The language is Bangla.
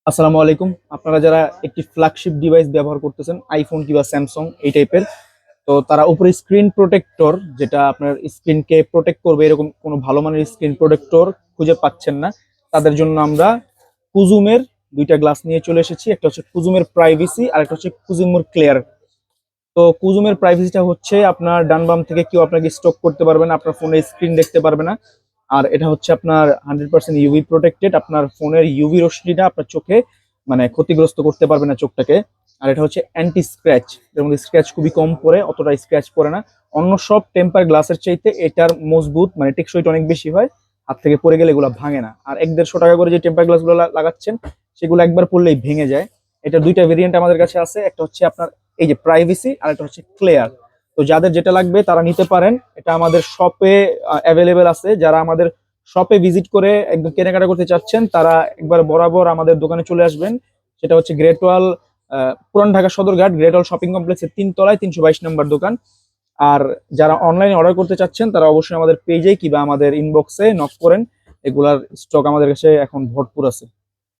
আসসালামু আলাইকুম। আপনারা যারা একটি ফ্ল্যাগশিপ ডিভাইস ব্যবহার করতেছেন, আইফোন কিংবা স্যামসাং এই টাইপের, তো তারা উপরে স্ক্রিন প্রোটেক্টর, যেটা আপনার স্ক্রিনকে প্রোটেক্ট করবে, এরকম কোনো ভালো মানের স্ক্রিন প্রোটেক্টর খুঁজে পাচ্ছেন না, তাদের জন্য আমরা কুজুমের দুইটা গ্লাস নিয়ে চলে এসেছি। একটা হচ্ছে কুজুমের প্রাইভেসি আর একটা হচ্ছে কুজুমের ক্লিয়ার। তো কুজুমের প্রাইভেসিটা হচ্ছে আপনার ডান বাম থেকে কেউ আপনাকে স্টক করতে পারবে না, আপনার ফোনের স্ক্রিন দেখতে পারবে না। আর এটা হচ্ছে আপনার 100% ইউভি প্রোটেক্টেড, আপনার ফোনের ইউভি রশ্মিটা আপনার চোখে মানে ক্ষতিগ্রস্ত করতে পারবে না চোখটাকে। আর এটা হচ্ছে অ্যান্টি স্ক্র্যাচ, এর মধ্যে স্ক্র্যাচ খুবই কম পড়ে, অতটা স্ক্র্যাচ পড়ে না। অন্য সব টেম্পার গ্লাসের চাইতে এটার মজবুত মানে টেকসইটা অনেক বেশি হয়, হাত থেকে পড়ে গেলে এগুলো ভাঙে না। আর 1-150 টাকা করে যে টেম্পার গ্লাসগুলো লাগাচ্ছেন, সেগুলো একবার পড়লেই ভেঙে যায়। এটা দুইটা ভেরিয়েন্ট আমাদের কাছে আছে, একটা হচ্ছে আপনার এই যে প্রাইভেসি আর একটা হচ্ছে ক্লিয়ার। তো যাদের যেটা লাগবে তারা নিতে পারেন, এটা আমাদের শপে অ্যাভেলেবেল আছে। যারা আমাদের শপে ভিজিট করে একদম কেনাকাটা করতে চাচ্ছেন, তারা একবার বরাবর আমাদের দোকানে চলে আসবেন। সেটা হচ্ছে গ্রেটওয়াল, পুরান ঢাকা সদরঘাট গ্রেটওয়াল শপিং কমপ্লেক্সের 3 তলায় 322 নম্বর দোকান। আর যারা অনলাইনে অর্ডার করতে চাচ্ছেন, তারা অবশ্যই আমাদের পেজে কিংবা আমাদের ইনবক্সে নক করেন। এগুলার স্টক আমাদের কাছে এখন ভরপুর আছে।